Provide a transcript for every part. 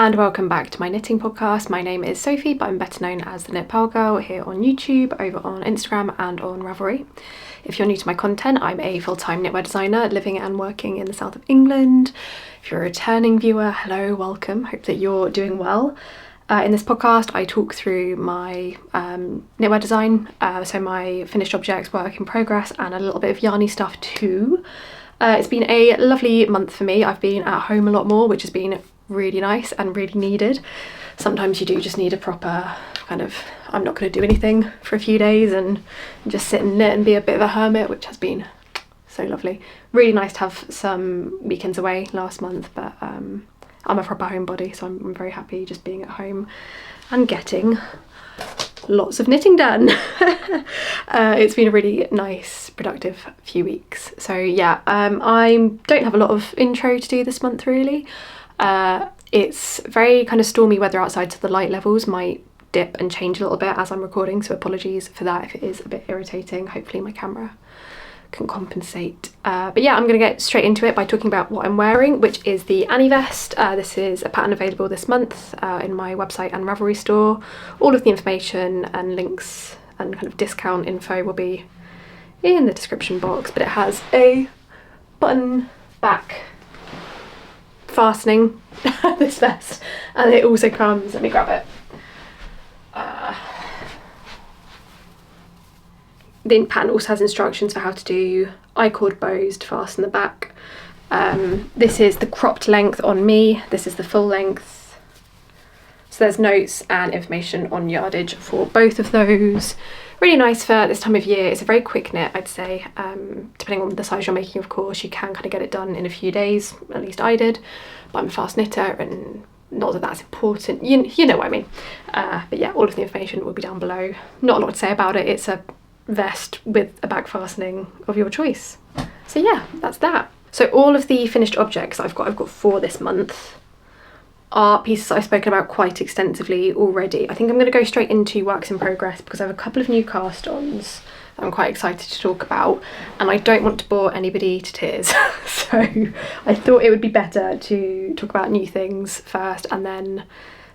and welcome back to my knitting podcast. My name is Sophie, but I'm better known as the Knit Purl Girl here on YouTube, over on Instagram and on Ravelry. If you're new to my content, I'm a full-time knitwear designer living and working in the south of England. If you're a returning viewer, hello, welcome. Hope that you're doing well. In this podcast, I talk through my knitwear design, so my finished objects, work in progress, and a little bit of yarny stuff too. It's been a lovely month for me. I've been at home a lot more, which has been really nice and really needed. Sometimes you do just need a proper kind of, I'm not going to do anything for a few days and just sit and knit and be a bit of a hermit, which has been so lovely. Really nice to have some weekends away last month, but I'm a proper homebody, so I'm very happy just being at home and getting lots of knitting done. It's been a really nice, productive few weeks. So yeah, I don't have a lot of intro to do this month really. It's very kind of stormy weather outside, so the light levels might dip and change a little bit as I'm recording, so apologies for that if it is a bit irritating. Hopefully my camera can compensate. But yeah, I'm going to get straight into it by talking about what I'm wearing, which is the Annie vest. This is a pattern available this month in my website and Ravelry store. All of the information and links and kind of discount info will be in the description box, but it has a button back fastening, this vest, and it also comes, let me grab it, the pattern also has instructions for how to do I-cord bows to fasten the back. This is the cropped length on me, this is the full length, so there's notes and information on yardage for both of those. Really nice for this time of year. It's a very quick knit, I'd say. Depending on the size you're making, of course, you can kind of get it done in a few days, at least I did, but I'm a fast knitter and not that that's important, you know what I mean. But yeah, all of the information will be down below. Not a lot to say about it. It's a vest with a back fastening of your choice. So yeah, that's that. So all of the finished objects I've got 4 this month, are pieces I've spoken about quite extensively already. I think I'm going to go straight into works in progress because I have a couple of new cast-ons that I'm quite excited to talk about, and I don't want to bore anybody to tears. So I thought it would be better to talk about new things first, and then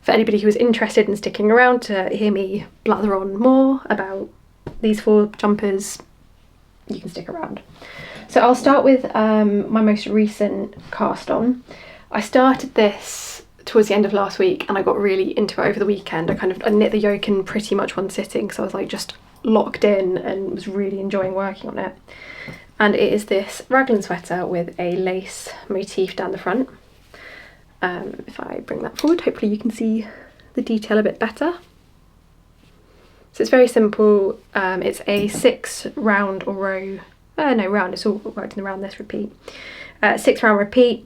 for anybody who is interested in sticking around to hear me blather on more about these 4 jumpers, you can stick around. So I'll start with my most recent cast-on. I started this towards the end of last week and I got really into it over the weekend. I knit the yoke in pretty much one sitting, so I was like just locked in and was really enjoying working on it. And it is this raglan sweater with a lace motif down the front. If I bring that forward, hopefully you can see the detail a bit better. So it's very simple. It's a 6 round or row, no round, it's all worked in the round, this repeat. 6 round repeat.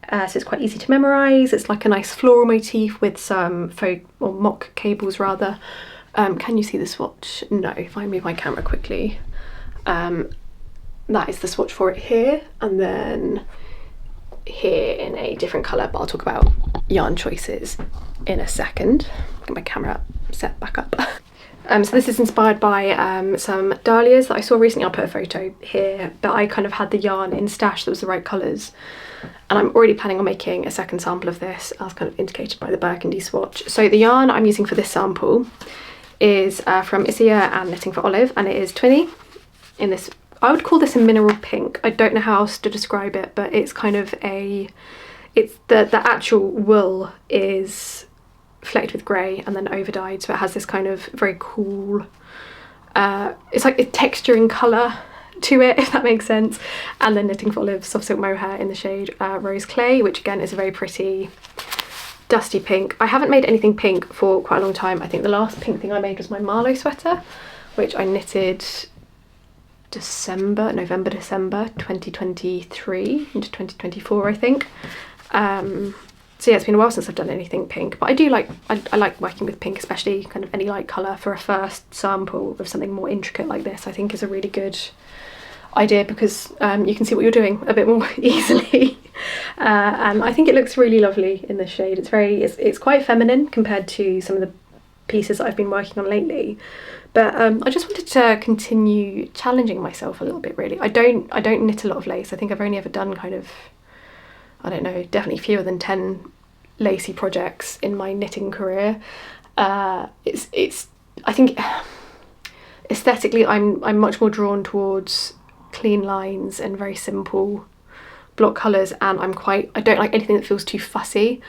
So it's quite easy to memorise. It's like a nice floral motif with some faux or mock cables rather. Can you see the swatch? No, if I move my camera quickly. That is the swatch for it here, and then here in a different colour, but I'll talk about yarn choices in a second. Get my camera set back up. So this is inspired by some dahlias that I saw recently. I'll put a photo here, but I kind of had the yarn in stash that was the right colours. And I'm already planning on making a second sample of this, as kind of indicated by the burgundy swatch. So the yarn I'm using for this sample is from Isager and Knitting for Olive, and it is Tvinni in this, I would call this a mineral pink. I don't know how else to describe it, but it's kind of it's the actual wool is flecked with grey and then over dyed, so it has this kind of very cool, it's like a texturing colour to it, if that makes sense. And then Knitting for Olive Soft Silk Mohair in the shade Rose Clay, which again is a very pretty dusty pink. I haven't made anything pink for quite a long time. I think the last pink thing I made was my Marlowe sweater, which I knitted November, December 2023 into 2024, I think. So yeah, it's been a while since I've done anything pink, but I do like, I like working with pink, especially kind of any light colour for a first sample of something more intricate like this. I think is a really good idea because you can see what you're doing a bit more easily. And I think it looks really lovely in this shade. It's quite feminine compared to some of the pieces that I've been working on lately. But I just wanted to continue challenging myself a little bit really. I don't knit a lot of lace. I think I've only ever done kind of, I don't know, definitely fewer than 10 lacy projects in my knitting career. It's I think aesthetically I'm much more drawn towards clean lines and very simple block colours, and I don't like anything that feels too fussy.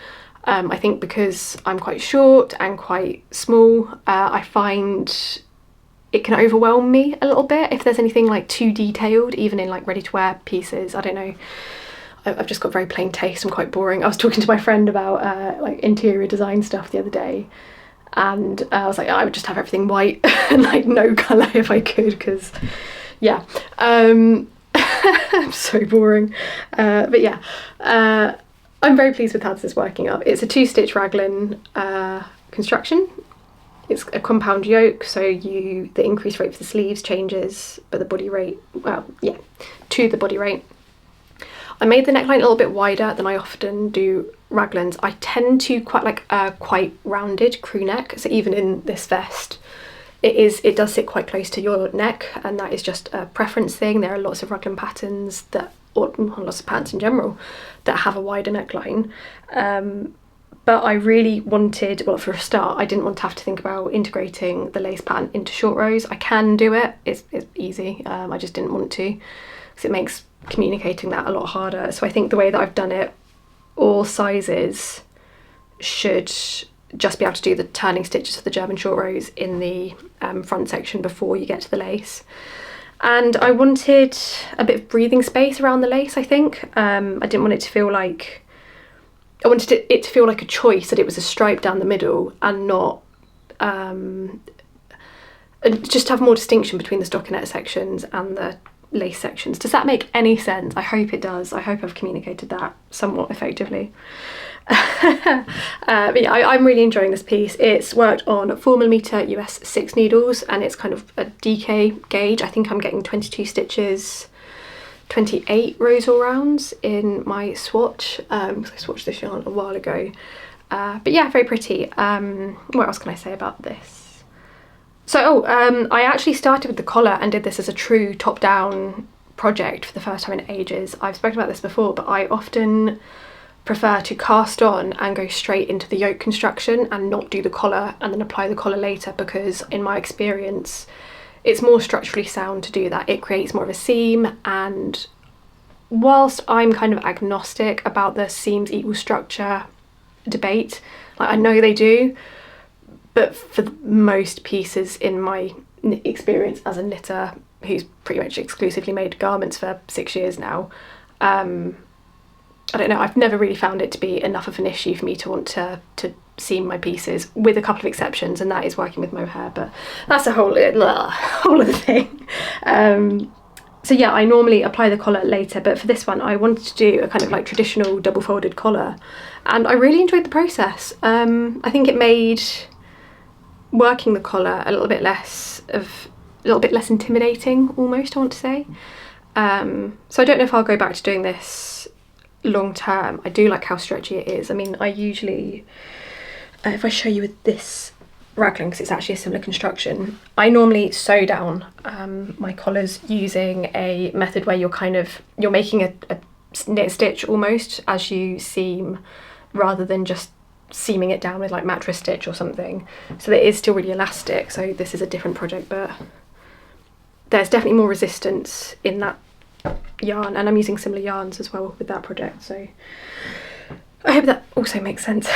I think because I'm quite short and quite small, I find it can overwhelm me a little bit if there's anything like too detailed, even in like ready to wear pieces. I don't know, I've just got very plain taste. I'm quite boring. I was talking to my friend about like interior design stuff the other day, and I was like, I would just have everything white and like no colour if I could, because yeah, I'm so boring. But yeah, I'm very pleased with how this is working up. It's a 2-stitch raglan construction. It's a compound yoke, so the increase rate for the sleeves changes, but the body rate, well, yeah, to the body rate. I made the neckline a little bit wider than I often do raglans. I tend to quite like a quite rounded crew neck, so even in this vest, it does sit quite close to your neck, and that is just a preference thing. There are lots of raglan patterns or lots of patterns in general, that have a wider neckline. But I really wanted, well, for a start, I didn't want to have to think about integrating the lace pattern into short rows. I can do it, it's easy, I just didn't want to, because it makes communicating that a lot harder. So I think the way that I've done it, all sizes should just be able to do the turning stitches for the German short rows in the front section before you get to the lace. And I wanted a bit of breathing space around the lace, I think. I didn't want it to feel like, I wanted it to feel like a choice, that it was a stripe down the middle and not, just have more distinction between the stockinette sections and the lace sections. Does that make any sense? I hope it does. I hope I've communicated that somewhat effectively. But yeah, I'm really enjoying this piece. It's worked on 4mm US 6 needles, and it's kind of a DK gauge. I think I'm getting 22 stitches, 28 rows all rounds in my swatch, because I swatched this yarn a while ago. But yeah, very pretty. What else can I say about this? So I actually started with the collar and did this as a true top-down project for the first time in ages. I've spoken about this before, but I often prefer to cast on and go straight into the yoke construction and not do the collar and then apply the collar later, because in my experience it's more structurally sound to do that. It creates more of a seam, and whilst I'm kind of agnostic about the seams equal structure debate, like I know they do, but for most pieces in my experience as a knitter who's pretty much exclusively made garments for 6 years now, I don't know, I've never really found it to be enough of an issue for me to want to seam my pieces, with a couple of exceptions, and that is working with mohair, but that's a whole other thing. So yeah, I normally apply the collar later, but for this one I wanted to do a kind of like traditional double folded collar, and I really enjoyed the process. I think it made working the collar a little bit less intimidating, almost, I want to say. So I don't know if I'll go back to doing this long term. I do like how stretchy it is. I mean, I usually, if I show you with this raglan, because it's actually a similar construction, I normally sew down my collars using a method where you're making a knit stitch almost as you seam, rather than just seaming it down with like mattress stitch or something. So it is still really elastic. So this is a different project, but there's definitely more resistance in that yarn, and I'm using similar yarns as well with that project, so I hope that also makes sense.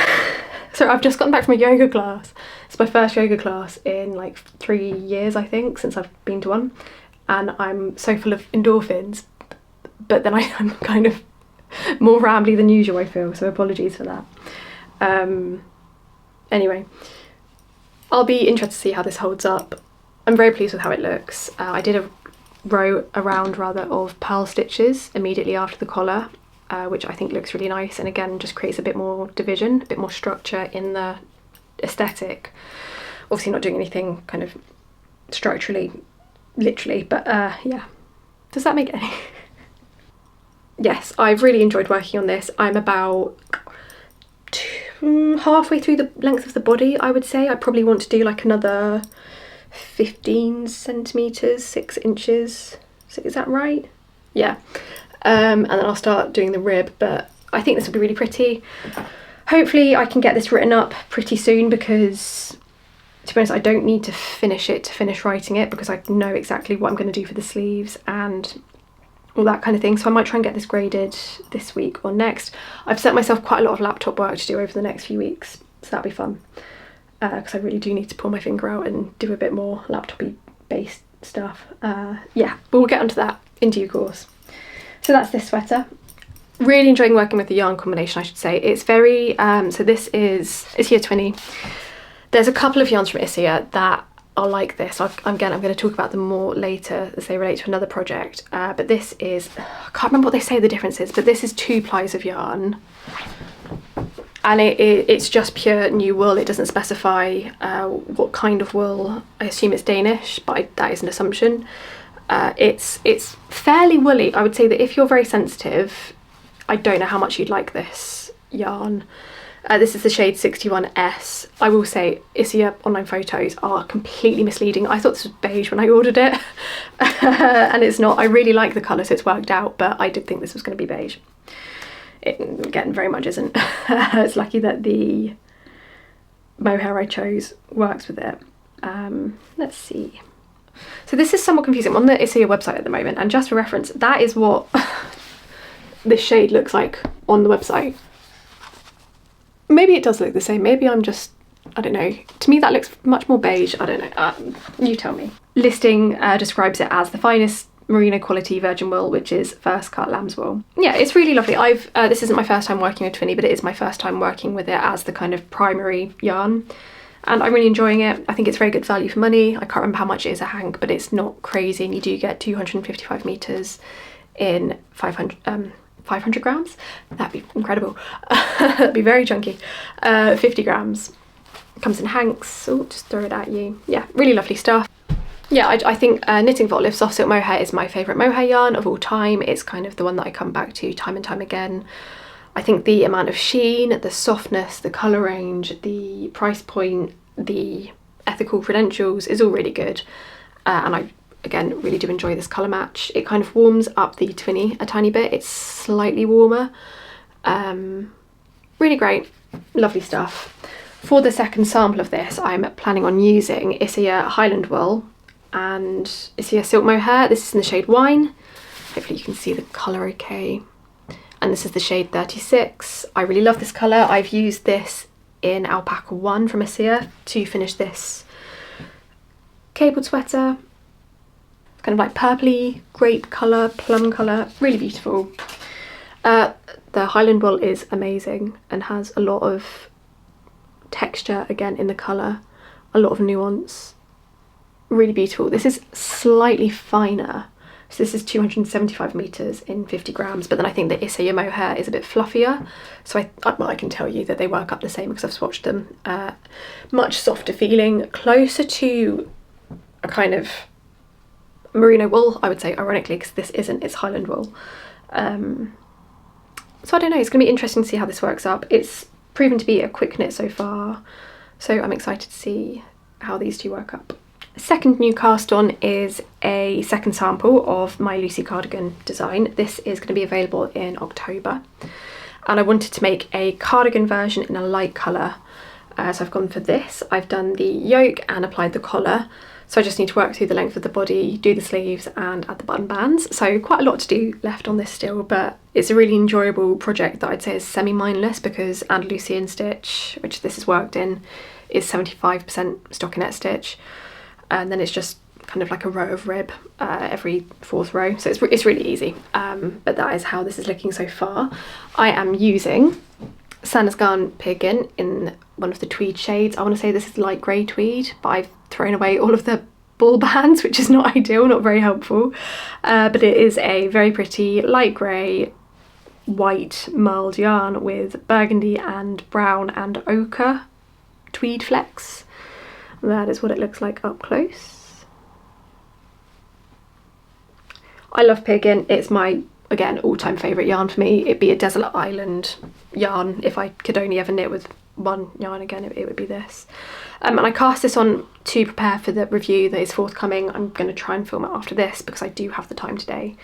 So I've just gotten back from a yoga class. It's my first yoga class in like 3 years, I think, since I've been to one, and I'm so full of endorphins, but then I'm kind of more rambly than usual, I feel, so apologies for that. Anyway, I'll be interested to see how this holds up. I'm very pleased with how it looks. I did a row around of purl stitches immediately after the collar, which I think looks really nice, and again just creates a bit more division, a bit more structure in the aesthetic. Obviously not doing anything kind of structurally, literally, but yeah. Does that make any? Yes, I've really enjoyed working on this. I'm about halfway through the length of the body, I would say. I probably want to do like another 15 centimeters, 6 inches. So is that right? Yeah. And then I'll start doing the rib, but I think this will be really pretty. Hopefully I can get this written up pretty soon, because to be honest, I don't need to finish it to finish writing it, because I know exactly what I'm going to do for the sleeves and all that kind of thing. So I might try and get this graded this week or next. I've set myself quite a lot of laptop work to do over the next few weeks, so that'll be fun, because I really do need to pull my finger out and do a bit more laptop-y based stuff. Yeah, but we'll get onto that in due course. So that's this sweater. Really enjoying working with the yarn combination, I should say. It's very, so this is Isager Tvinni. There's a couple of yarns from Isager that are like this. I'm going to talk about them more later as they relate to another project. But this is, I can't remember what they say the difference is, but this is 2 plies of yarn. And it's just pure new wool. It doesn't specify what kind of wool. I assume it's Danish, but that is an assumption. It's fairly woolly. I would say that if you're very sensitive, I don't know how much you'd like this yarn. This is the shade 61S. I will say Isager online photos are completely misleading. I thought this was beige when I ordered it, and it's not. I really like the colour, so it's worked out, but I did think this was going to be beige. It, again, very much isn't. It's lucky that the mohair I chose works with it. Let's see. So this is somewhat confusing. I'm on the Isager website at the moment, and just for reference, that is what this shade looks like on the website. Maybe it does look the same. Maybe I'm just, I don't know. To me that looks much more beige. I don't know. You tell me. Listing describes it as the finest merino quality virgin wool, which is first cut lamb's wool. Yeah, it's really lovely. This isn't my first time working with Tvinni, but it is my first time working with it as the kind of primary yarn. And I'm really enjoying it. I think it's very good value for money. I can't remember how much it is a hank, but it's not crazy, and you do get 255 meters in 500 grams. That'd be incredible. That'd be very chunky. 50 grams. Comes in hanks. Oh, just throw it at you. Yeah, really lovely stuff. Yeah, I think knitting for Olive Soft Silk Mohair is my favourite mohair yarn of all time. It's kind of the one that I come back to time and time again. I think the amount of sheen, the softness, the colour range, the price point, the ethical credentials is all really good. And I, again, really do enjoy this colour match. It kind of warms up the Tvinni a tiny bit. It's slightly warmer. Really great, lovely stuff. For the second sample of this, I'm planning on using Isager Highland Wool and Isager Silk Mohair. This is in the shade Wine. Hopefully you can see the colour okay. And this is the shade 36. I really love this colour. I've used this in Alpaca 1 from Isager to finish this cabled sweater. Kind of like purpley, grape colour, plum colour, really beautiful. The Highland Wool is amazing and has a lot of texture again in the colour, a lot of nuance, really beautiful. This is slightly finer, so this is 275 meters in 50 grams, but then I think the Isager mohair is a bit fluffier, so I can tell you that they work up the same because I've swatched them. Much softer feeling, closer to a kind of merino wool, I would say, ironically, because this isn't, it's Highland wool. So I don't know, it's going to be interesting to see how this works up. It's proven to be a quick knit so far, so I'm excited to see how these two work up. Second new cast on is a second sample of my Lucy cardigan design. This is going to be available in October, and I wanted to make a cardigan version in a light colour, so I've gone for this. I've done the yoke and applied the collar, so I just need to work through the length of the body, do the sleeves and add the button bands. So quite a lot to do left on this still, but it's a really enjoyable project that I'd say is semi-mindless, because Andalusian stitch, which this is worked in, is 75% stockinette stitch, and then it's just kind of like a row of rib every fourth row, so it's really easy. But that is how this is looking so far. I am using Sandnes Garn Peer Gynt in one of the tweed shades. I want to say this is light grey tweed, but I've thrown away all of the ball bands, which is not ideal, not very helpful. But it is a very pretty light grey white mulled yarn with burgundy and brown and ochre tweed flecks. That is what it looks like up close. I love Peer Gynt. It's my, again, all-time favourite yarn for me. It'd be a desolate island yarn. If I could only ever knit with one yarn again, it would be this. And I cast this on to prepare for the review that is forthcoming. I'm going to try and film it after this because I do have the time today,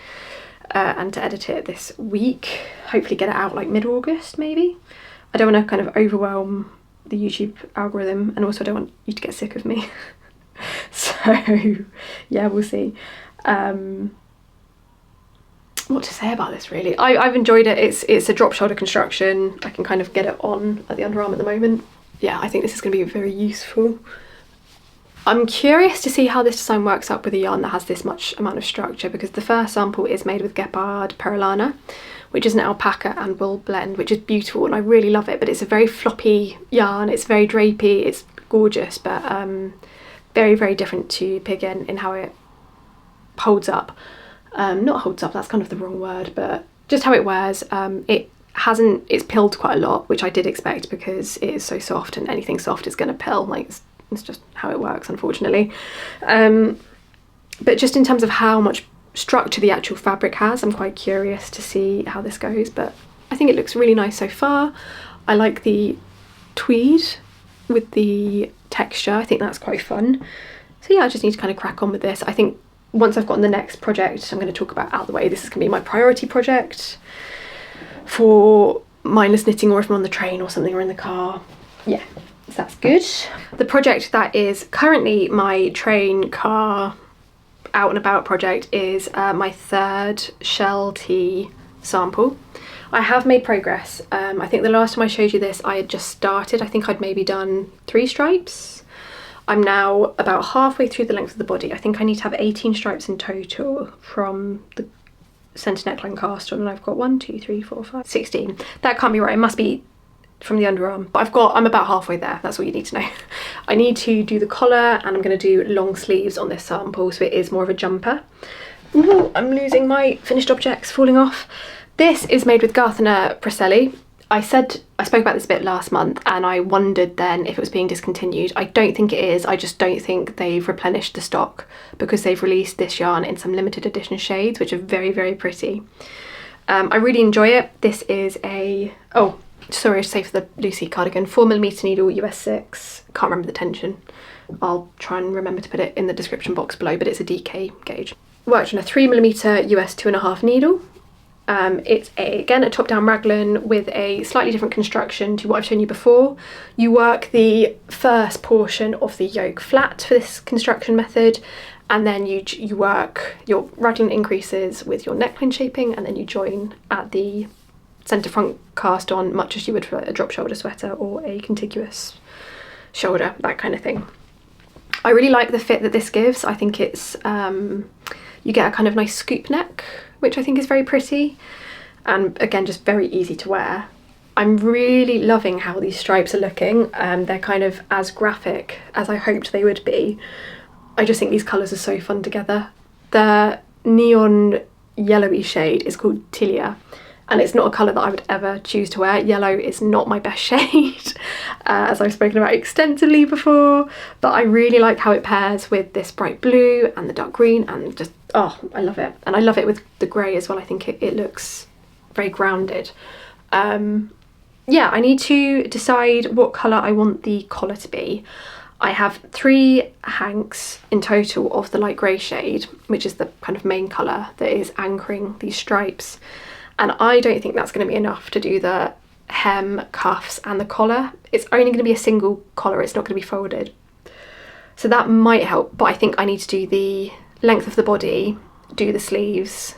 and to edit it this week. Hopefully get it out like mid-August maybe. I don't want to kind of overwhelm the YouTube algorithm, and also I don't want you to get sick of me. So yeah, we'll see. What to say about this really? I've enjoyed it. It's a drop shoulder construction. I can kind of get it on at the underarm at the moment. Yeah, I think this is going to be very useful. I'm curious to see how this design works up with a yarn that has this much amount of structure, because the first sample is made with Gepard Perlana, which is an alpaca and wool blend, which is beautiful and I really love it, but it's a very floppy yarn. It's very drapey, it's gorgeous, but very, very different to Peer Gynt in how it holds up. Not holds up, that's kind of the wrong word, but just how it wears. It's pilled quite a lot, which I did expect because it is so soft, and anything soft is going to pill. Like, it's just how it works, unfortunately. But just in terms of how much structure the actual fabric has, I'm quite curious to see how this goes, but I think it looks really nice so far. I like the tweed with the texture. I think that's quite fun. So yeah, I just need to kind of crack on with this. I think once I've gotten the next project I'm going to talk about out of the way, this is going to be my priority project for mindless knitting, or if I'm on the train or something or in the car. Yeah, so that's good. The project that is currently my train, car, out and about project is my third shell tee sample. I have made progress. I think the last time I showed you this I had just started. I think I'd maybe done 3 stripes. I'm now about halfway through the length of the body. I think I need to have 18 stripes in total from the centre neckline cast on, and I've got 1, 2, 3, 4, 5, 16. That can't be right, it must be from the underarm, but I'm about halfway there. That's all you need to know. I need to do the collar, and I'm going to do long sleeves on this sample, so it is more of a jumper. Ooh, I'm losing my finished objects, falling off. This is made with Gartner Preselli. I spoke about this a bit last month, and I wondered then if it was being discontinued. I don't think it is. I just don't think they've replenished the stock, because they've released this yarn in some limited edition shades, which are very, very pretty. I really enjoy it. This is a, oh, sorry to say for the Lucy cardigan, 4mm needle, US 6. Can't remember the tension. I'll try and remember to put it in the description box below, but it's a DK gauge. Worked on a 3mm US 2.5 needle. It's again a top-down raglan with a slightly different construction to what I've shown you before. You work the first portion of the yoke flat for this construction method, and then you work your raglan increases with your neckline shaping, and then you join at the centre front cast on, much as you would for a drop shoulder sweater or a contiguous shoulder, that kind of thing. I really like the fit that this gives. I think it's you get a kind of nice scoop neck, which I think is very pretty, and again just very easy to wear. I'm really loving how these stripes are looking. They're kind of as graphic as I hoped they would be. I just think these colours are so fun together. The neon yellowy shade is called Dalia, and it's not a colour that I would ever choose to wear. Yellow is not my best shade, as I've spoken about extensively before, but I really like how it pairs with this bright blue and the dark green, and just, oh, I love it. And I love it with the grey as well. I think it looks very grounded. Yeah, I need to decide what colour I want the collar to be. I have 3 hanks in total of the light grey shade, which is the kind of main colour that is anchoring these stripes. And I don't think that's going to be enough to do the hem, cuffs and the collar. It's only going to be a single collar, it's not going to be folded. So that might help, but I think I need to do the length of the body, do the sleeves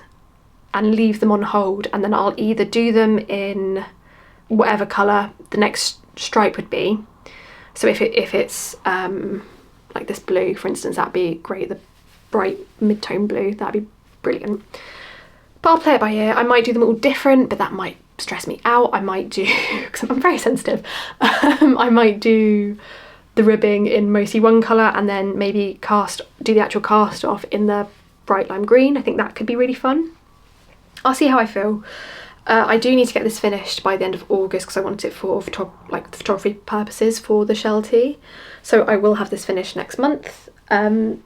and leave them on hold, and then I'll either do them in whatever colour the next stripe would be. So if it's like this blue, for instance, that'd be great, the bright mid-tone blue, that'd be brilliant. But I'll play it by ear. I might do them all different, but that might stress me out. I might do, because I'm very sensitive, I might do the ribbing in mostly one colour and then maybe do the actual cast off in the bright lime green. I think that could be really fun. I'll see how I feel. I do need to get this finished by the end of August because I want it for photography purposes for the shell tee. So I will have this finished next month. The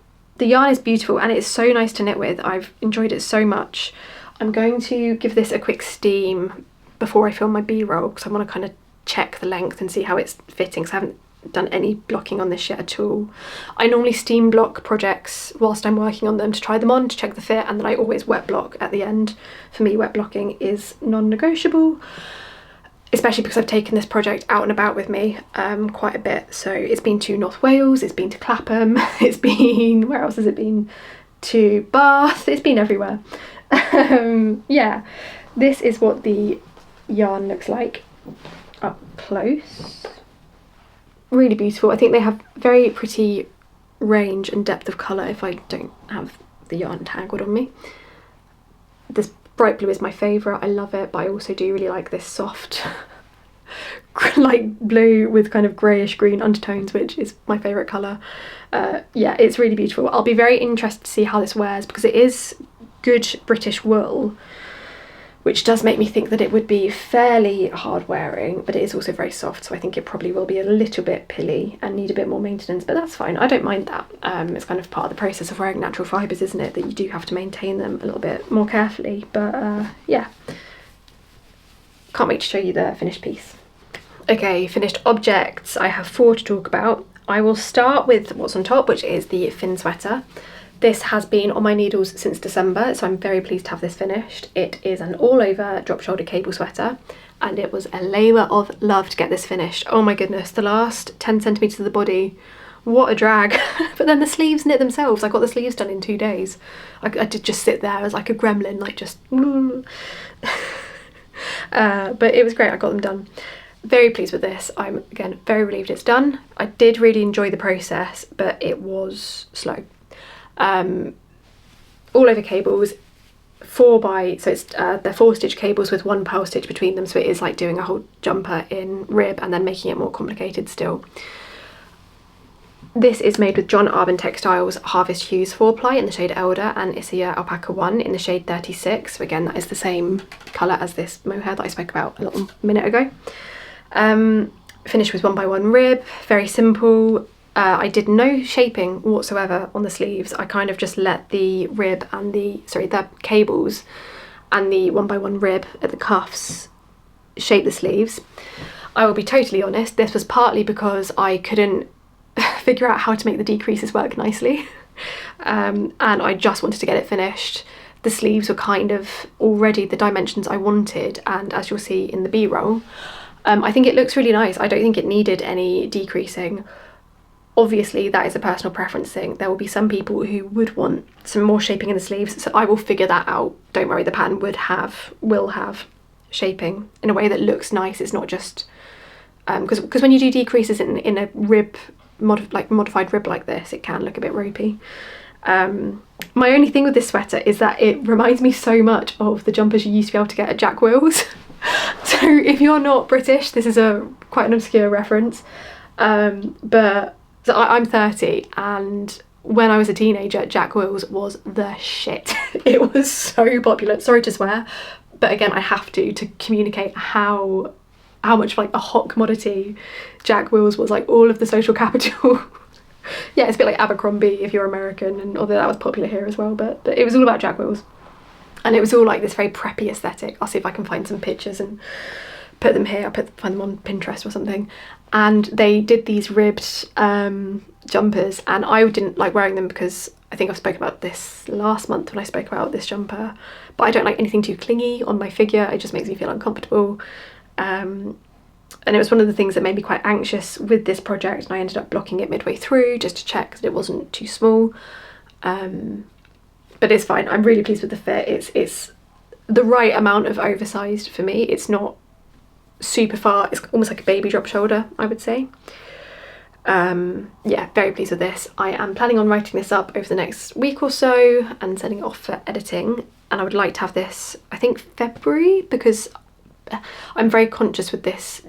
yarn is beautiful and it's so nice to knit with. I've enjoyed it so much. I'm going to give this a quick steam before I film my B-roll because I want to kind of check the length and see how it's fitting, because I haven't done any blocking on this yet at all. I normally steam block projects whilst I'm working on them to try them on, to check the fit, and then I always wet block at the end. For me, wet blocking is non-negotiable. especially because I've taken this project out and about with me quite a bit. So it's been to North Wales, it's been to Clapham, it's been, where else has it been? To Bath, it's been everywhere. Yeah, this is what the yarn looks like up close. Really beautiful. I think they have very pretty range and depth of colour if I don't have the yarn tangled on me. This bright blue is my favourite, I love it, but I also do really like this soft light blue with kind of greyish green undertones, which is my favourite colour. Yeah, it's really beautiful. I'll be very interested to see how this wears because it is good British wool, which does make me think that it would be fairly hard wearing, but it is also very soft, so I think it probably will be a little bit pilly and need a bit more maintenance, but that's fine, I don't mind that. It's kind of part of the process of wearing natural fibres, isn't it, that you do have to maintain them a little bit more carefully, but yeah. Can't wait to show you the finished piece. Okay, finished objects. I have 4 to talk about. I will start with what's on top, which is the fin sweater. This has been on my needles since December, so I'm very pleased to have this finished. It is an all-over drop shoulder cable sweater, and it was a labour of love to get this finished. Oh my goodness, the last 10 centimetres of the body, what a drag. But then the sleeves knit themselves. I got the sleeves done in 2 days. I did just sit there as like a gremlin, like just but it was great, I got them done. Very pleased with this. I'm again very relieved it's done. I did really enjoy the process, but it was slow. All over cables, 4x, so it's they're 4-stitch cables with 1 purl stitch between them, so it is like doing a whole jumper in rib and then making it more complicated still. This is made with John Arbon Textiles Harvest Hues 4-ply in the shade Elder and Isager Alpaca 1 in the shade 36. So again, that is the same colour as this mohair that I spoke about a little minute ago. Finished with 1x1 rib, very simple. I did no shaping whatsoever on the sleeves. I kind of just let the rib and the cables and the 1x1 rib at the cuffs shape the sleeves. I will be totally honest, this was partly because I couldn't figure out how to make the decreases work nicely. And I just wanted to get it finished. The sleeves were kind of already the dimensions I wanted, and as you'll see in the B-roll, I think it looks really nice. I don't think it needed any decreasing. Obviously that is a personal preference thing. There will be some people who would want some more shaping in the sleeves, so I will figure that out. Don't worry, the pattern will have shaping in a way that looks nice. It's not just because when you do decreases in a rib modified rib like this, it can look a bit ropey. My only thing with this sweater is that it reminds me so much of the jumpers you used to be able to get at Jack Wills. So if you're not British, this is quite an obscure reference, but so I'm 30, and when I was a teenager, Jack Wills was the shit. It was so popular. Sorry to swear, but again, I have to communicate how much like a hot commodity Jack Wills was, like all of the social capital. Yeah, it's a bit like Abercrombie if you're American, and although that was popular here as well, but it was all about Jack Wills. And it was all like this very preppy aesthetic. I'll see if I can find some pictures and put them here. I'll find them on Pinterest or something. And they did these ribbed jumpers, and I didn't like wearing them because I think I've spoken about this last month when I spoke about this jumper, but I don't like anything too clingy on my figure. It just makes me feel uncomfortable. And it was one of the things that made me quite anxious with this project, and I ended up blocking it midway through just to check that it wasn't too small. But it's fine. I'm really pleased with the fit. It's the right amount of oversized for me. It's not super far. It's almost like a baby drop shoulder, I would say. Yeah, very pleased with this. I am planning on writing this up over the next week or so and sending it off for editing, and I would like to have this, I think, February, because I'm very conscious with this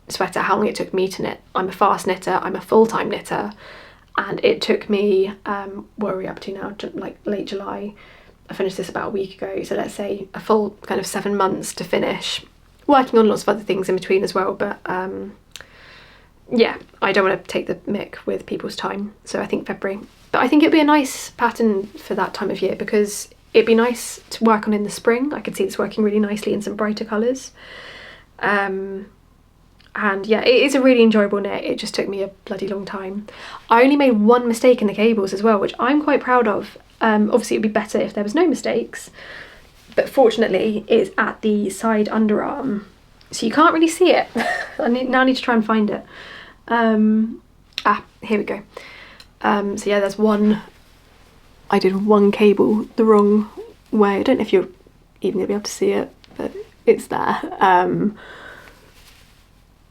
sweater how long it took me to knit. I'm a fast knitter, I'm a full-time knitter, and it took me, what are we up to now, like late July. I finished this about a week ago, so let's say a full kind of 7 months to finish, working on lots of other things in between as well, but yeah, I don't want to take the mick with people's time, so I think February. But I think it'd be a nice pattern for that time of year, because it'd be nice to work on in the spring. I could see this working really nicely in some brighter colours. And yeah, it is a really enjoyable knit. It just took me a bloody long time. I only made one mistake in the cables as well, which I'm quite proud of. Obviously it'd be better if there was no mistakes, but fortunately it's at the side underarm. So you can't really see it. I need to try and find it. Here we go. So yeah, there's one, I did one cable the wrong way. I don't know if you're even gonna be able to see it, but it's there.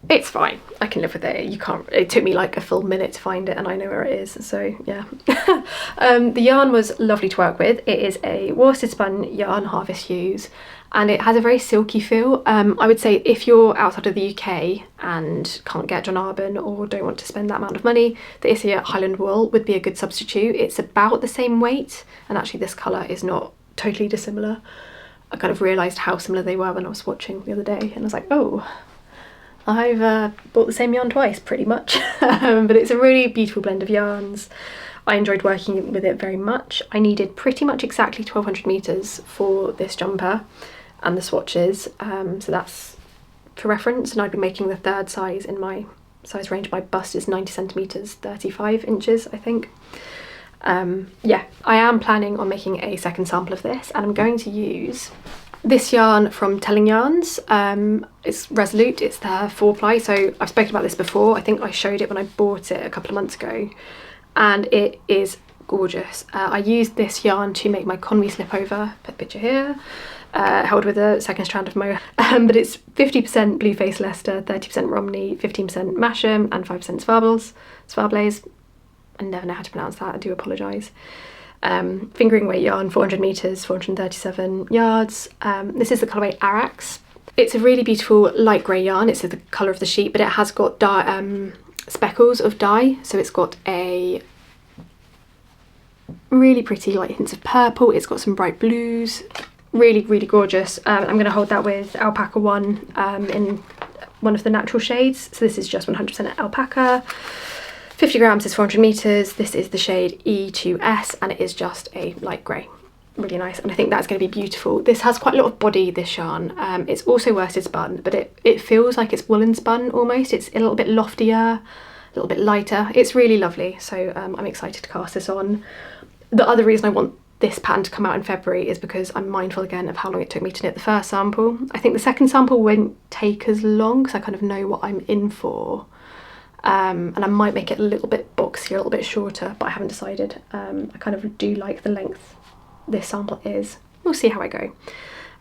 It's fine, I can live with it. It took me like a full minute to find it and I know where it is, so yeah. The yarn was lovely to work with. It is a worsted spun yarn, Harvest Hues, and it has a very silky feel. I would say if you're outside of the UK and can't get John Arbon or don't want to spend that amount of money, the Isager Highland Wool would be a good substitute. It's about the same weight, and actually this colour is not totally dissimilar. I kind of realised how similar they were when I was watching the other day, and I was like, oh, I've bought the same yarn twice pretty much. But it's a really beautiful blend of yarns. I enjoyed working with it very much. I needed pretty much exactly 1200 metres for this jumper and the swatches, so that's for reference, and I'd be making the third size in my size range. My bust is 90 centimetres, 35 inches I think. Yeah, I am planning on making a second sample of this, and I'm going to use this yarn from Telling Yarns. It's Resolute, it's their 4-ply, so I've spoken about this before. I think I showed it when I bought it a couple of months ago, and it is gorgeous. I used this yarn to make my Conwy slip over, put a picture here, held with a second strand of mohair, but it's 50% Blueface Leicester, 30% Romney, 15% Masham and 5% Swarbles. I never know how to pronounce that, I do apologise. Fingering weight yarn, 400 metres, 437 yards. This is the colourway Arrax. It's a really beautiful light grey yarn. It's the colour of the sheet, but it has got speckles of dye. So it's got a really pretty light hints of purple. It's got some bright blues. Really, really gorgeous. I'm going to hold that with Alpaca 1 in one of the natural shades. So this is just 100% Alpaca. 50 grams is 400 metres. This is the shade E2S, and it is just a light grey. Really nice, and I think that's going to be beautiful. This has quite a lot of body, this yarn. It's also worsted spun, but it feels like it's woolen spun almost. It's a little bit loftier, a little bit lighter. It's really lovely, so I'm excited to cast this on. The other reason I want this pattern to come out in February is because I'm mindful again of how long it took me to knit the first sample. I think the second sample won't take as long because I kind of know what I'm in for. And I might make it a little bit boxier, a little bit shorter, but I haven't decided. I kind of do like the length this sample is. We'll see how I go.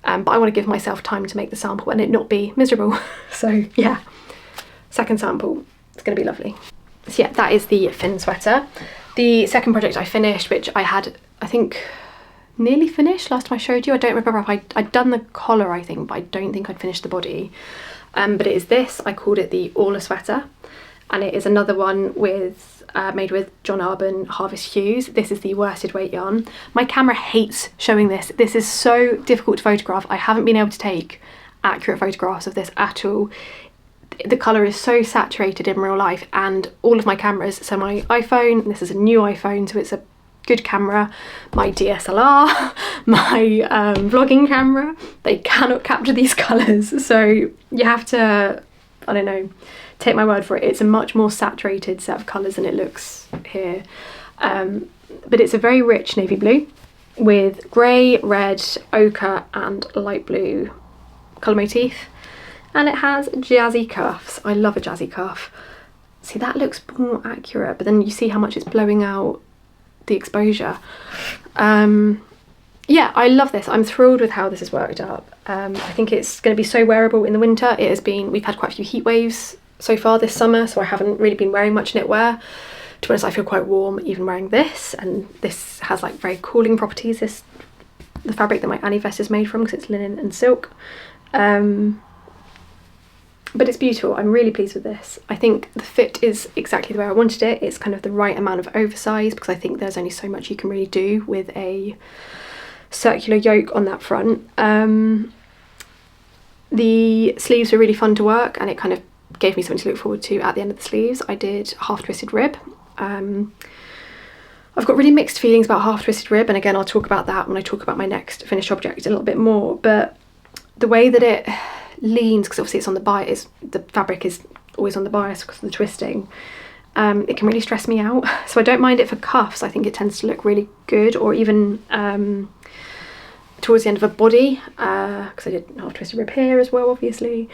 But I want to give myself time to make the sample and it not be miserable. So yeah, second sample, it's going to be lovely. So yeah, that is the Fin sweater. The second project I finished, which I had, I think, nearly finished last time I showed you. I don't remember if I'd done the collar, I think, but I don't think I'd finished the body. But it is this. I called it the Dahlia Sweater. And it is another one with made with John Arbon Harvest Hues. This is the worsted weight yarn. My camera hates showing this. This is so difficult to photograph. I haven't been able to take accurate photographs of this at all. The colour is so saturated in real life, and all of my cameras, so my iPhone, this is a new iPhone, so it's a good camera, my DSLR, my vlogging camera, they cannot capture these colours. So you have to, I don't know, take my word for it. It's a much more saturated set of colours than it looks here. But it's a very rich navy blue with grey, red, ochre and light blue colour motif. And it has jazzy cuffs. I love a jazzy cuff. See, that looks more accurate, but then you see how much it's blowing out the exposure. Yeah, I love this. I'm thrilled with how this has worked up. I think it's going to be so wearable in the winter. It has been, we've had quite a few heat waves so far this summer, so I haven't really been wearing much knitwear. To be honest, I feel quite warm even wearing this, and this has like very cooling properties, the fabric that my Annie vest is made from, because it's linen and silk. But it's beautiful. I'm really pleased with this. I think the fit is exactly the way I wanted it. It's kind of the right amount of oversize, because I think there's only so much you can really do with a circular yoke on that front. The sleeves were really fun to work, and it kind of gave me something to look forward to at the end of the sleeves. I did half twisted rib. I've got really mixed feelings about half twisted rib, and again I'll talk about that when I talk about my next finished object a little bit more, but the way that it leans, because obviously it's on the bias, the fabric is always on the bias because of the twisting, it can really stress me out. So I don't mind it for cuffs. I think it tends to look really good, or even towards the end of a body, because I did half twisted rib here as well obviously.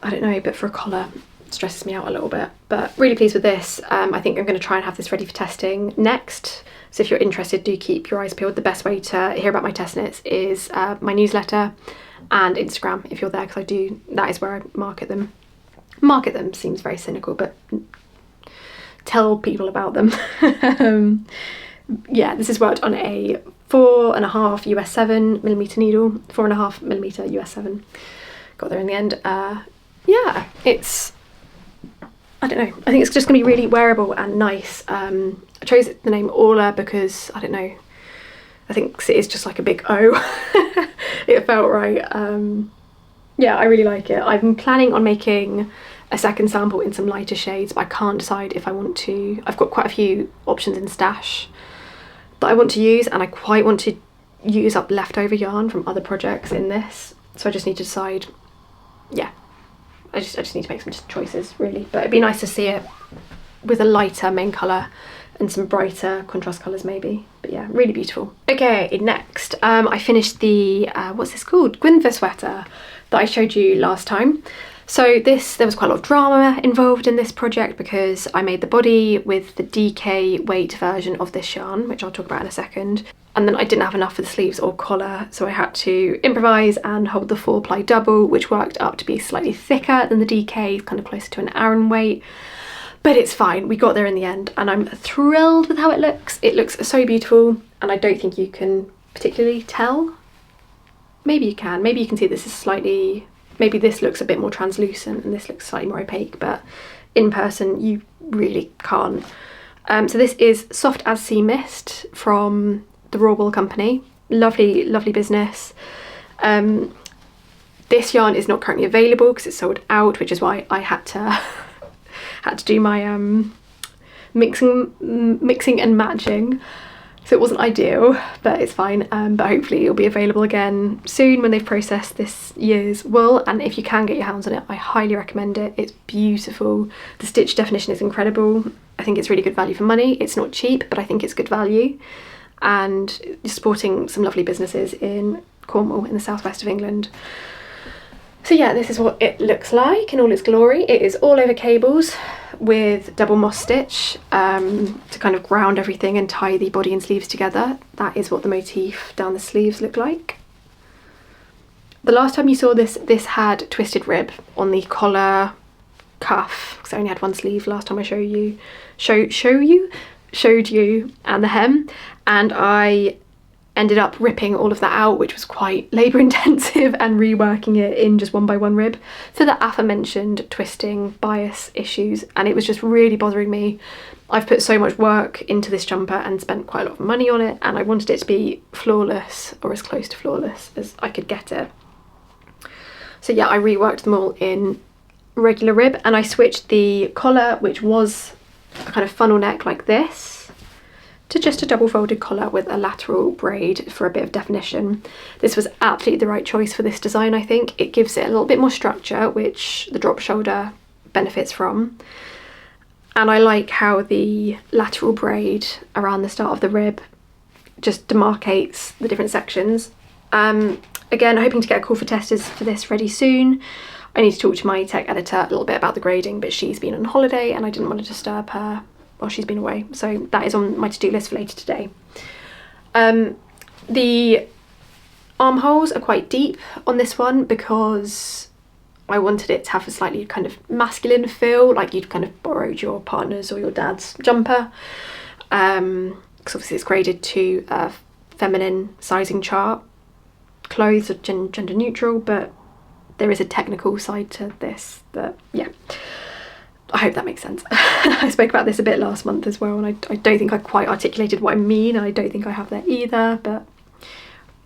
I don't know, but for a collar, it stresses me out a little bit. But really pleased with this. I think I'm going to try and have this ready for testing next. So if you're interested, do keep your eyes peeled. The best way to hear about my test knits is my newsletter and Instagram if you're there, because that is where I market them. Market them seems very cynical, but tell people about them. Yeah, this is worked on a 4.5 US 7mm needle, 4.5mm US 7. Got there in the end. Yeah, it's, I don't know, I think it's just gonna be really wearable and nice. I chose the name Orla because, I don't know, I think it is just like a big O. It felt right. Yeah, I really like it. I'm planning on making a second sample in some lighter shades, but I can't decide if I want to. I've got quite a few options in stash that I want to use, and I quite want to use up leftover yarn from other projects in this. So I just need to decide, yeah, I just need to make some choices really. But it'd be nice to see it with a lighter main colour and some brighter contrast colours maybe. But yeah, really beautiful. Okay, next, I finished the, what's this called? Gwen Sweater that I showed you last time. So there was quite a lot of drama involved in this project because I made the body with the DK weight version of this yarn, which I'll talk about in a second. And then I didn't have enough for the sleeves or collar, so I had to improvise and hold the 4-ply double, which worked up to be slightly thicker than the DK, kind of closer to an Aran weight. But it's fine, we got there in the end, and I'm thrilled with how it looks. It looks so beautiful, and I don't think you can particularly tell. Maybe you can see this is slightly, maybe this looks a bit more translucent and this looks slightly more opaque, but in person you really can't. So this is Soft as Sea Mist from the Raw Wool Company. Lovely, lovely business. This yarn is not currently available because it's sold out, which is why I had to do my mixing and matching. So it wasn't ideal, but it's fine. But hopefully it'll be available again soon when they've processed this year's wool. And if you can get your hands on it, I highly recommend it. It's beautiful. The stitch definition is incredible. I think it's really good value for money. It's not cheap, but I think it's good value. And you're supporting some lovely businesses in Cornwall in the southwest of England. So yeah, this is what it looks like in all its glory. It is all over cables with double moss stitch to kind of ground everything and tie the body and sleeves together. That is what the motif down the sleeves look like. The last time you saw this, this had twisted rib on the collar, cuff, because I only had one sleeve last time I showed you, and the hem, and I ended up ripping all of that out, which was quite labour intensive, and reworking it in just 1x1 rib for the aforementioned twisting bias issues, and it was just really bothering me. I've put so much work into this jumper and spent quite a lot of money on it, and I wanted it to be flawless, or as close to flawless as I could get it. So yeah, I reworked them all in regular rib, and I switched the collar, which was a kind of funnel neck like this, to just a double folded collar with a lateral braid for a bit of definition. This was absolutely the right choice for this design, I think. It gives it a little bit more structure, which the drop shoulder benefits from. And I like how the lateral braid around the start of the rib just demarcates the different sections. Again, hoping to get a call for testers for this ready soon. I need to talk to my tech editor a little bit about the grading, but she's been on holiday and I didn't want to disturb her while she's been away, so that is on my to-do list for later today. The armholes are quite deep on this one because I wanted it to have a slightly kind of masculine feel, like you'd kind of borrowed your partner's or your dad's jumper, because obviously it's graded to a feminine sizing chart. Clothes are gender neutral, but there is a technical side to this that, yeah, I hope that makes sense. I spoke about this a bit last month as well, and I don't think I quite articulated what I mean, and I don't think I have there either, but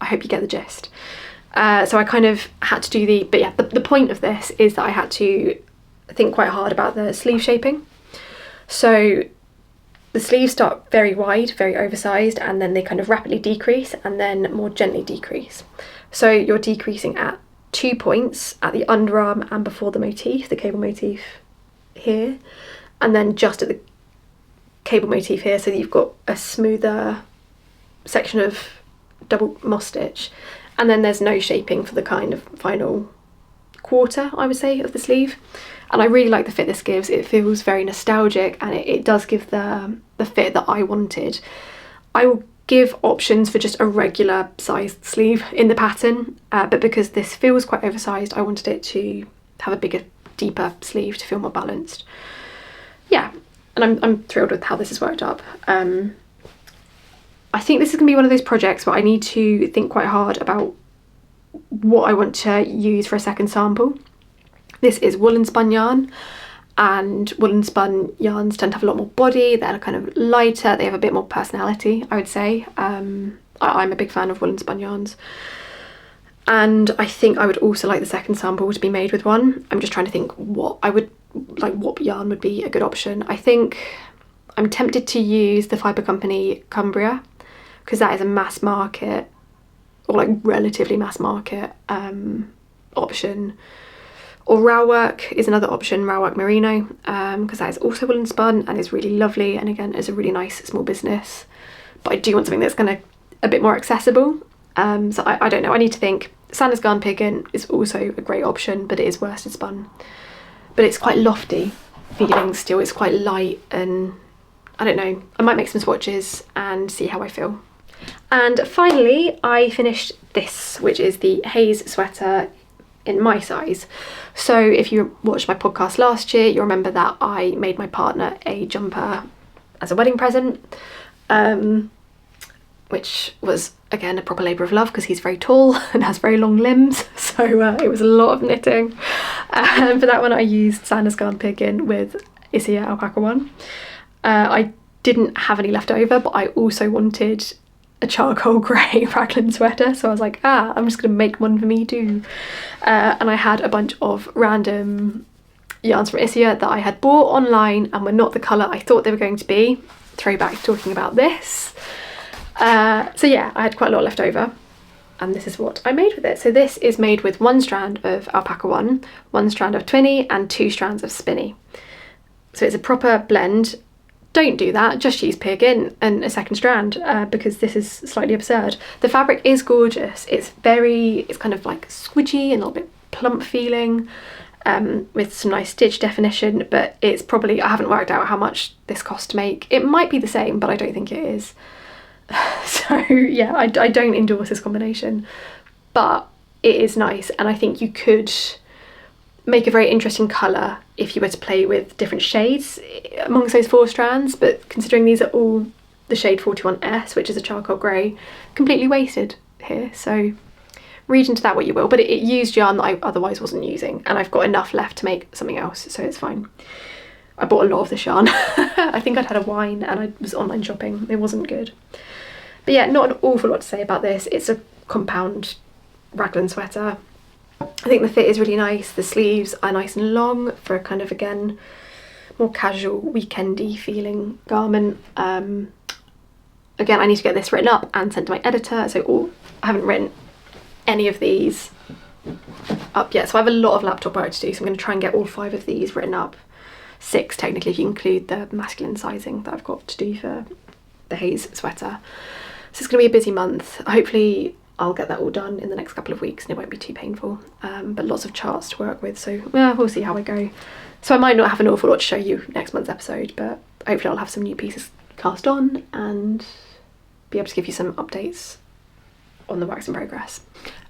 I hope you get the gist. So I kind of had to do but yeah, the point of this is that I had to think quite hard about the sleeve shaping. So the sleeves start very wide, very oversized, and then they kind of rapidly decrease and then more gently decrease. So you're decreasing at 2 points, at the underarm and before the motif, the cable motif here, and then just at the cable motif here, so that you've got a smoother section of double moss stitch, and then there's no shaping for the kind of final quarter, I would say, of the sleeve. And I really like the fit this gives. It feels very nostalgic, and it does give the fit that I wanted. I will give options for just a regular sized sleeve in the pattern, but because this feels quite oversized, I wanted it to have a bigger, deeper sleeve to feel more balanced. Yeah, and I'm thrilled with how this has worked up. I think this is going to be one of those projects where I need to think quite hard about what I want to use for a second sample. This is woolen spun yarn, and woolen spun yarns tend to have a lot more body. They're kind of lighter, they have a bit more personality, I would say. I'm a big fan of woolen spun yarns, and I think I would also like the second sample to be made with one. I'm just trying to think what yarn would be a good option. I think I'm tempted to use the Fibre Company Cumbria, because that is a mass market, or like relatively mass market option. Or Rowwork is another option, Rowwork Merino, because that is also woolen spun and is really lovely, and again is a really nice small business. But I do want something that's a bit more accessible. So I don't know, I need to think. Sandnes Garn Peer Gynt is also a great option, but it is worsted spun. But it's quite lofty feeling still, it's quite light, and I don't know, I might make some swatches and see how I feel. And finally, I finished this, which is the Haze sweater in my size. So if you watched my podcast last year, you'll remember that I made my partner a jumper as a wedding present, which was again a proper labour of love because he's very tall and has very long limbs, so it was a lot of knitting. For that one I used Sandnes Garn Peer Gynt with Isager Alpaca one. I didn't have any left over, but I also wanted a charcoal grey raglan sweater, so I was like, I'm just gonna make one for me too. And I had a bunch of random yarns from Isager that I had bought online and were not the colour I thought they were going to be. Throwback to talking about this. So yeah, I had quite a lot left over, and this is what I made with it. So this is made with one strand of Alpaca one strand of Tvinni, and 2 strands of Spinny. So it's a proper blend. Don't do that, just use Peer Gynt and a second strand, because this is slightly absurd. The fabric is gorgeous. It's kind of like squidgy and a little bit plump feeling, with some nice stitch definition, but it's probably, I haven't worked out how much this cost to make. It might be the same, but I don't think it is. So yeah, I don't endorse this combination, but it is nice, and I think you could make a very interesting colour if you were to play with different shades amongst those 4 strands, but considering these are all the shade 41S, which is a charcoal grey, completely wasted here, so read into that what you will. But it used yarn that I otherwise wasn't using, and I've got enough left to make something else, so it's fine. I bought a lot of this yarn. I think I'd had a wine and I was online shopping. It wasn't good. But yeah, not an awful lot to say about this. It's a compound raglan sweater. I think the fit is really nice. The sleeves are nice and long for a kind of, again, more casual, weekendy feeling garment. Again, I need to get this written up and sent to my editor. So I haven't written any of these up yet. So I have a lot of laptop work to do. So I'm going to try and get all 5 of these written up. 6 technically if you include the masculine sizing that I've got to do for the Haze sweater. So it's going to be a busy month. Hopefully I'll get that all done in the next couple of weeks and it won't be too painful, but lots of charts to work with, so we'll see how I go. So I might not have an awful lot to show you next month's episode, but hopefully I'll have some new pieces cast on and be able to give you some updates on the works in progress.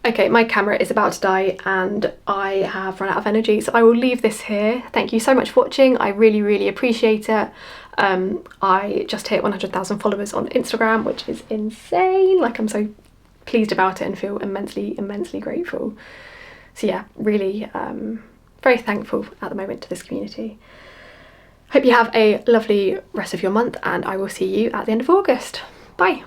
Okay, my camera is about to die and I have run out of energy, so I will leave this here. Thank you so much for watching. I really, really appreciate it. I just hit 100,000 followers on Instagram, which is insane. Like, I'm so pleased about it and feel immensely, immensely grateful. So yeah, really very thankful at the moment to this community. Hope you have a lovely rest of your month, and I will see you at the end of August. Bye.